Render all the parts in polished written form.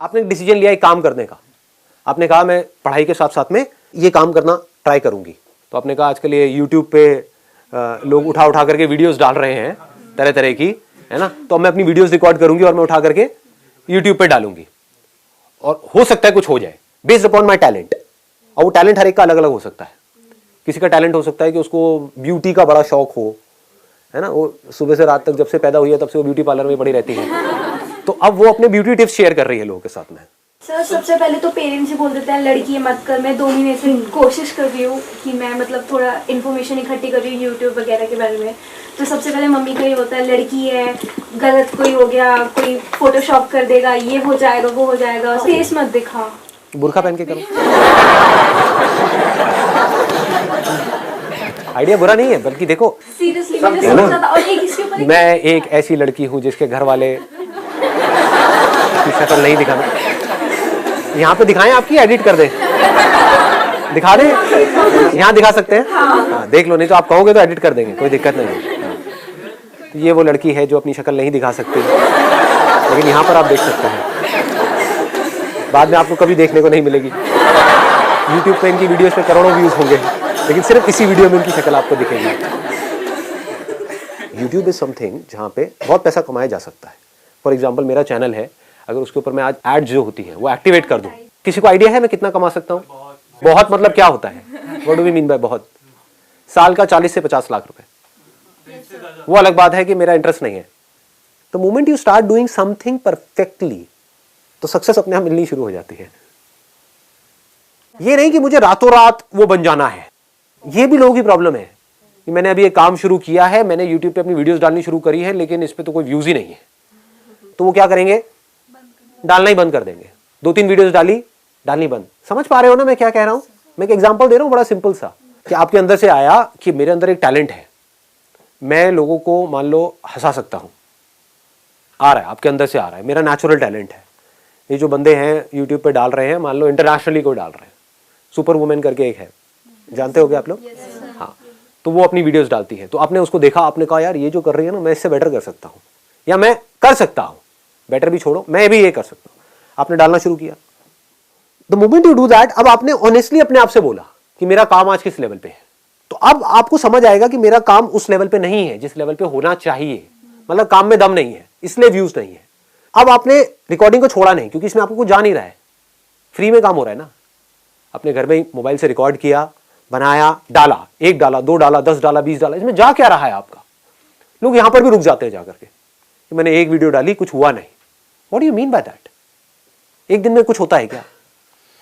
आपने एक डिसीजन लिया एक काम करने का, आपने कहा मैं पढ़ाई के साथ साथ में ये काम करना ट्राई करूंगी। तो आपने कहा आजकल ये यूट्यूब पे लोग उठा उठा करके वीडियोस डाल रहे हैं तरह तरह की, है ना, तो मैं अपनी वीडियोस रिकॉर्ड करूंगी और मैं उठा करके यूट्यूब पे डालूंगी और हो सकता है कुछ हो जाए बेस्ड अपॉन माई टैलेंट। और वो टैलेंट हर एक का अलग अलग हो सकता है। किसी का टैलेंट हो सकता है कि उसको ब्यूटी का बड़ा शौक हो, है ना, वो सुबह से रात तक जब से पैदा हुई है तब से वो ब्यूटी पार्लर में पड़ी रहती है, तो अब वो अपने ब्यूटी टिप्स शेयर कर रही है लोगों के साथ में। सर सबसे पहले तो पेरेंट्स ही बोल देते हैं लड़की ये मत कर। मैं 2 महीने से कोशिश कर रही हूँ कि मैं मतलब थोड़ा इन्फॉर्मेशन इकट्ठी कर रही हूँ यूट्यूब वगैरह के बारे में। तो सबसे पहले मम्मी का ये होता है लड़की है, गलत कोई हो गया, कोई फोटोशॉप कर देगा, ये हो जाएगा वो हो जाएगा, फेस मत दिखा, बुर्का पहन के करो। आइडिया बुरा नहीं है, बल्कि देखो सीरियसली मैंने सोचा था। और ये किसके ऊपर, मैं एक ऐसी लड़की हूँ जिसके घर वाले की शक्ल नहीं दिखाना। यहाँ पे दिखाएं, आपकी एडिट कर दे, दिखा दे, यहाँ दिखा सकते हैं। हाँ, देख लो, नहीं तो आप कहोगे तो एडिट कर देंगे, कोई दिक्कत नहीं है। तो ये वो लड़की है जो अपनी शक्ल नहीं दिखा सकती, लेकिन यहाँ पर आप देख सकते हैं। बाद में आपको कभी देखने को नहीं मिलेगी। यूट्यूब पे इनकी वीडियोस पे करोड़ों व्यूज होंगे, लेकिन सिर्फ इसी वीडियो में इनकी शक्ल आपको दिखेगी। यूट्यूब इज समथिंग जहाँ पे बहुत पैसा कमाया जा सकता है। फॉर एग्जाम्पल मेरा चैनल है, अगर उसके ऊपर मैं आज एड जो होती है वो एक्टिवेट कर दूं, किसी को आइडिया है मैं कितना कमा सकता हूँ? बहुत मतलब क्या होता है? What do we mean by बहुत? साल का 40 से 50 लाख रुपए। वो अलग बात है कि मेरा इंटरेस्ट नहीं है। The moment you start doing something perfectly, तो सक्सेस अपने आप मिलनी शुरू हो जाती है। ये नहीं कि मुझे रातों रात वो बन जाना है। ये भी लोगों की प्रॉब्लम है कि मैंने अभी एक काम शुरू किया है, मैंने यूट्यूब पे अपनी वीडियोस डालनी शुरू करी है, लेकिन इस पे तो कोई व्यूज ही नहीं है। तो वो क्या करेंगे? डालना ही बंद कर देंगे। 2-3 वीडियोस डालनी बंद। समझ पा रहे हो ना मैं क्या कह रहा हूं? मैं एक एग्जांपल दे रहा हूं बड़ा सिंपल सा, कि आपके अंदर से आया कि मेरे अंदर एक टैलेंट है, मैं लोगों को मान लो हंसा सकता हूं। आ रहा है, आपके अंदर से आ रहा है, मेरा नेचुरल टैलेंट है। ये जो बंदे हैं यूट्यूब पे डाल रहे हैं, मान लो इंटरनेशनली कोई डाल रहे हैं, सुपर वुमेन करके एक है, जानते होगे आप लोग? हाँ, तो वो अपनी वीडियोस डालती है। तो आपने उसको देखा, आपने कहा यार ये जो कर रही है ना, मैं इससे बेटर कर सकता हूँ, या मैं कर सकता हूँ। बेटर भी छोड़ो, मैं भी ये कर सकता हूँ। आपने डालना शुरू किया। The moment you do that, अब आपने ऑनेस्टली अपने आप से बोला कि मेरा काम आज किस लेवल पे है, तो अब आपको समझ आएगा कि मेरा काम उस लेवल पे नहीं है जिस लेवल पे होना चाहिए। मतलब काम में दम नहीं है, इसलिए व्यूज नहीं है। अब आपने रिकॉर्डिंग को छोड़ा नहीं, क्योंकि इसमें आपको कुछ जा नहीं रहा है, फ्री में काम हो रहा है ना। अपने घर में मोबाइल से रिकॉर्ड किया, बनाया, डाला, 1 डाला, 2 डाला, 10 डाला, 20 डाला, इसमें जा क्या रहा है आपका? लोग यहां पर भी रुक जाते हैं जाकर के कि मैंने 1 वीडियो डाली, कुछ हुआ नहीं। What do you mean by that? एक दिन में कुछ होता है क्या?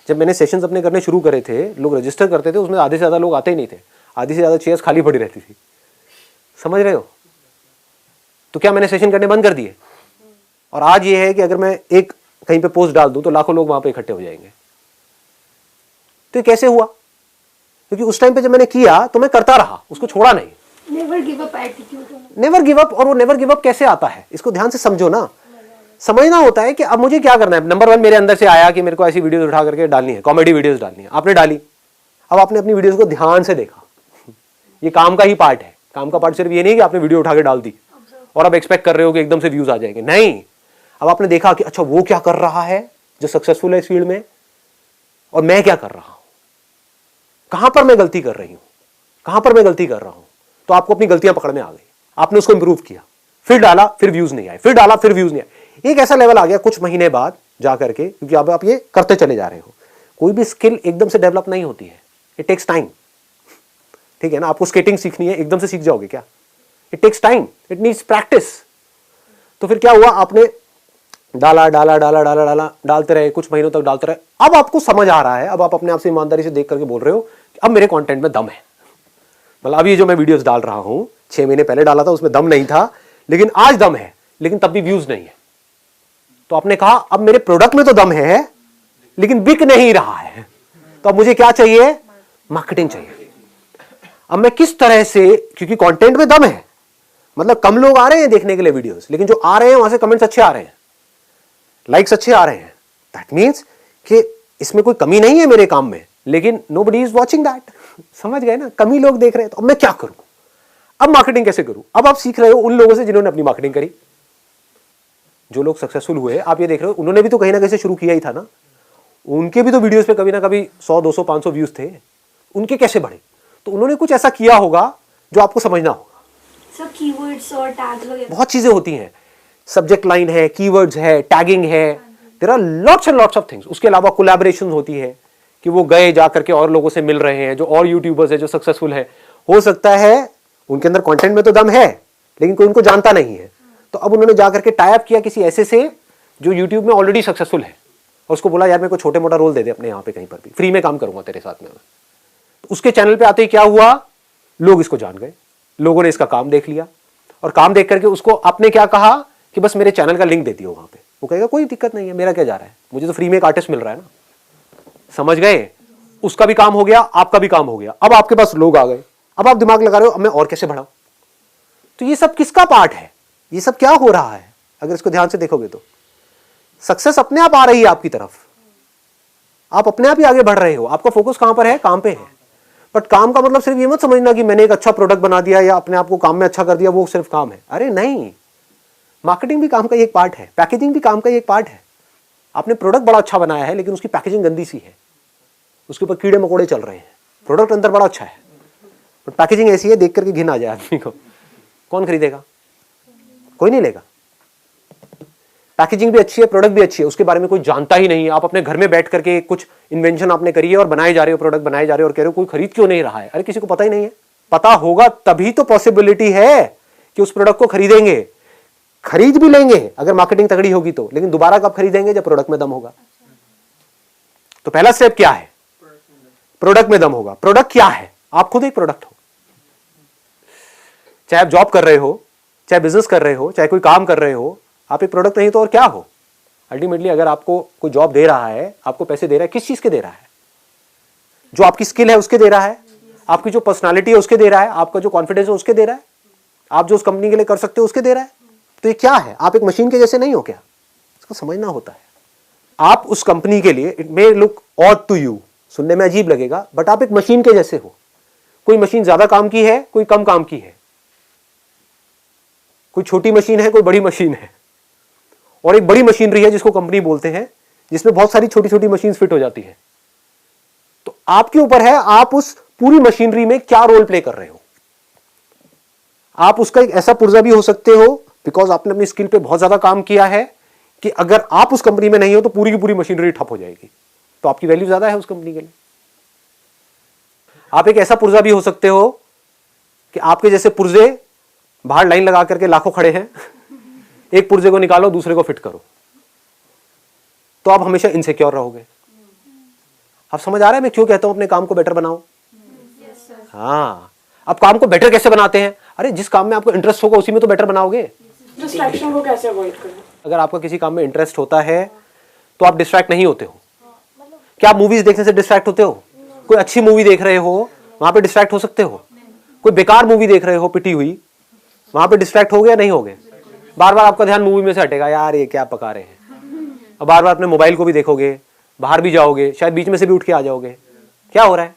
जब मैंने सेशंस अपने करने शुरू करे थे, लोग रजिस्टर करते थे, उसमें आधे से ज्यादा लोग आते ही नहीं थे, आधी से ज्यादा चेयर्स खाली पड़ी रहती थी। समझ रहे हो? तो क्या मैंने सेशन करने बंद कर दिए? और आज ये है कि अगर मैं एक कहीं पे पोस्ट डाल दूं तो लाखों लोग वहां पे इकट्ठे हो जाएंगे। तो ये कैसे हुआ? क्योंकि उस टाइम पे जब मैंने किया तो मैं करता रहा, उसको छोड़ा नहीं। Never give up attitude. Never give up. और वो नेवर गिव अप कैसे आता है, इसको ध्यान से समझो ना। समझना होता है कि अब मुझे क्या करना है। नंबर 1 मेरे अंदर से आया कि मेरे को ऐसी वीडियोस उठा करके डालनी है, कॉमेडी वीडियोस डालनी है। आपने डाली, अब आपने अपनी वीडियोस को ध्यान से देखा। ये काम का ही पार्ट है। काम का पार्ट सिर्फ ये नहीं कि आपने वीडियो उठा के डाल दी और अब एक्सपेक्ट कर रहे हो कि एकदम से व्यूज आ जाएंगे। नहीं, अब आपने देखा कि अच्छा वो क्या कर रहा है जो सक्सेसफुल है इस फील्ड में, और मैं क्या कर रहा हूं, कहां पर मैं गलती कर रही हूं, कहां पर मैं गलती कर रहा हूं। तो आपको अपनी गलतियां पकड़ में आ गई, आपने उसको इंप्रूव किया, फिर डाला, फिर व्यूज नहीं आए, फिर डाला, फिर व्यूज नहीं आए। एक ऐसा लेवल आ गया कुछ महीने बाद जाकर के, क्योंकि अब आप ये करते चले जा रहे हो। कोई भी स्किल एकदम से डेवलप नहीं होती है, इट टेक्स टाइम। ठीक है ना? आपको स्केटिंग सीखनी है, एकदम से सीख जाओगे क्या? It takes time, it needs practice. तो फिर क्या हुआ, आपने डाला डाला डाला डाला डाला डालते रहे, कुछ महीनों तक डालते रहे। अब आपको समझ आ रहा है, अब आप अपने आप से ईमानदारी से देख करके बोल रहे हो कि अब मेरे कंटेंट में दम है। मतलब अभी जो मैं वीडियोस डाल रहा हूं, 6 महीने पहले डाला था, उसमें दम नहीं था, लेकिन आज दम है, लेकिन तब भी व्यूज नहीं है। तो आपने कहा अब मेरे प्रोडक्ट में तो दम है, लेकिन बिक नहीं रहा है। तो अब मुझे क्या चाहिए? मार्केटिंग चाहिए। अब मैं किस तरह से, क्योंकि कंटेंट में दम है, मतलब कम लोग आ रहे हैं देखने के लिए वीडियोस, लेकिन जो आ रहे हैं वहां से कमेंट्स अच्छे आ रहे हैं, लाइक्स अच्छे आ रहे हैं। दैट मीन्स कि इसमें कोई कमी नहीं है मेरे काम में, लेकिन नोबडी इज वॉचिंग दैट। समझ गए ना? कमी लोग देख रहे हैं। तो अब मैं क्या करूं? अब मार्केटिंग कैसे करूं? अब आप सीख रहे हो उन लोगों से जिन्होंने अपनी मार्केटिंग करी। जो लोग सक्सेसफुल हुए आप ये देख रहे हो, उन्होंने भी तो कहीं ना कहीं से शुरू किया ही था ना। उनके भी तो वीडियोस पे कभी ना कभी 100 200 500 व्यूज थे, उनके कैसे बढ़े? तो उन्होंने कुछ ऐसा किया होगा जो आपको समझना होगा। सब कीवर्ड्स और टैग्स वगैरह बहुत चीजें होती हैं, सब्जेक्ट लाइन है, कीवर्ड्स है, टैगिंग है, there are lots and lots of things. उसके अलावा कोलैबोरेशन होती है कि वो गए जा करके और लोगों से मिल रहे हैं, जो और यूट्यूबर्स है जो सक्सेसफुल है। हो सकता है उनके अंदर कंटेंट में तो दम है लेकिन कोई उनको जानता नहीं है, तो अब उन्होंने जा करके टाई अप किया किसी ऐसे से जो यूट्यूब में ऑलरेडी सक्सेसफुल है, और उसको बोला यार मेरे को छोटे मोटा रोल दे दे अपने यहाँ पे कहीं पर भी, फ्री में काम करूंगा तेरे साथ में। तो उसके चैनल पे आते ही क्या हुआ, लोग इसको जान गए, लोगों ने इसका काम देख लिया, और काम देख करके उसको आपने क्या कहा कि बस मेरे चैनल का लिंक दे दियो वहां पे। वो कहेगा कोई दिक्कत नहीं है, मेरा क्या जा रहा है, मुझे तो फ्री में एक आर्टिस्ट मिल रहा है ना। समझ गए? उसका भी काम हो गया, आपका भी काम हो गया। अब आपके पास लोग आ गए, अब आप दिमाग लगा रहे हो अब मैं और कैसे बढ़ाऊं। तो ये सब किसका पार्ट है, ये सब क्या हो रहा है? अगर इसको ध्यान से देखोगे तो सक्सेस अपने आप आ रही है आपकी तरफ, आप अपने आप ही आगे बढ़ रहे हो। आपका फोकस कहां पर है? काम पे है। बट काम का मतलब सिर्फ ये मत समझना कि मैंने एक अच्छा प्रोडक्ट बना दिया या अपने आप को काम में अच्छा कर दिया, वो सिर्फ काम है। अरे नहीं, मार्केटिंग भी काम का एक पार्ट है, पैकेजिंग भी काम का एक पार्ट है। आपने प्रोडक्ट बड़ा अच्छा बनाया है लेकिन उसकी पैकेजिंग गंदी सी है, उसके ऊपर कीड़े मकोड़े चल रहे हैं। प्रोडक्ट अंदर बड़ा अच्छा है बट पैकेजिंग ऐसी है देख करके घिन आ जाए आदमी को। कौन खरीदेगा? कोई नहीं लेगा। पैकेजिंग भी अच्छी है, प्रोडक्ट भी अच्छी है, उसके बारे में कोई जानता ही नहीं है। आप अपने घर में बैठ करके कुछ इन्वेंशन आपने करी है और बनाए जा रहे हो, प्रोडक्ट बनाए जा रहे हो, और कह रहे हो कोई खरीद क्यों नहीं रहा है। अरे किसी को पता ही नहीं है। पता होगा तभी तो पॉसिबिलिटी है कि उस प्रोडक्ट को खरीदेंगे। खरीद भी लेंगे अगर मार्केटिंग तगड़ी होगी तो, लेकिन दोबारा कब खरीदेंगे? जब प्रोडक्ट में दम होगा। तो पहला स्टेप क्या है? प्रोडक्ट में दम होगा। प्रोडक्ट क्या है? आप खुद एक प्रोडक्ट हो। चाहे आप जॉब कर रहे हो, चाहे बिजनेस कर रहे हो, चाहे कोई काम कर रहे हो, आप एक प्रोडक्ट नहीं तो और क्या हो? अल्टीमेटली अगर आपको कोई जॉब दे रहा है, आपको पैसे दे रहा है, किस चीज के दे रहा है? जो आपकी स्किल है उसके दे रहा है, आपकी जो पर्सनालिटी है उसके दे रहा है, आपका जो कॉन्फिडेंस है उसके दे रहा है, आप जो उस कंपनी के लिए कर सकते हो उसके दे रहा है। तो ये क्या है? आप एक मशीन के जैसे नहीं हो क्या? इसको समझना होता है। आप उस कंपनी के लिए, it may look odd to you, सुनने में अजीब लगेगा, बट आप एक मशीन के जैसे हो। कोई मशीन ज्यादा काम की है, कोई कम काम की है, कोई छोटी मशीन है, कोई बड़ी मशीन है, और एक बड़ी मशीनरी है जिसको कंपनी बोलते हैं, जिसमें बहुत सारी छोटी छोटी मशीन फिट हो जाती है। तो आपके ऊपर है आप उस पूरी मशीनरी में क्या रोल प्ले कर रहे हो। आप उसका एक ऐसा पुर्जा भी हो सकते हो बिकॉज आपने अपनी स्किल पे बहुत ज्यादा काम किया है कि अगर आप उस कंपनी में नहीं हो तो पूरी की पूरी मशीनरी ठप हो जाएगी, तो आपकी वैल्यू ज्यादा है उस कंपनी के लिए। आप एक ऐसा पुर्जा भी हो सकते हो कि आपके जैसे पुर्जे बाहर लाइन लगा करके लाखों खड़े हैं, एक पुर्जे को निकालो दूसरे को फिट करो, तो आप हमेशा इनसिक्योर रहोगे। आप समझ आ रहा है मैं क्यों कहता हूं अपने काम को बेटर बनाओ? हाँ, अब काम को बेटर कैसे बनाते हैं? अरे जिस काम में आपको इंटरेस्ट होगा उसी में तो बेटर बनाओगे। डिस्ट्रैक्शन को कैसे अवॉइड करें? अगर आपका किसी काम में इंटरेस्ट होता है तो आप डिस्ट्रैक्ट नहीं होते हो। क्या आप मूवीज देखने से डिस्ट्रैक्ट होते हो? कोई अच्छी मूवी देख रहे हो वहां पे डिस्ट्रैक्ट हो सकते हो? कोई बेकार मूवी देख रहे हो पिटी हुई, वहां पे डिस्ट्रैक्ट हो गया नहीं हो गए? बार बार आपका ध्यान मूवी में से हटेगा, यार ये क्या पका रहे हैं। अब बार बार अपने मोबाइल को भी देखोगे, बाहर भी जाओगे, शायद बीच में से भी उठ के आ जाओगे। क्या हो रहा है?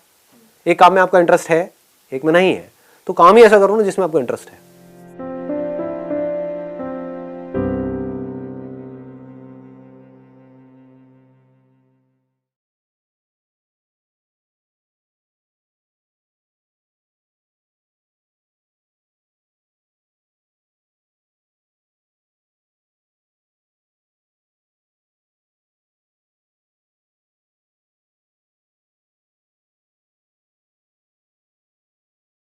एक काम में आपका इंटरेस्ट है, एक में नहीं है, तो काम ही ऐसा करो ना जिसमें आपको इंटरेस्ट है।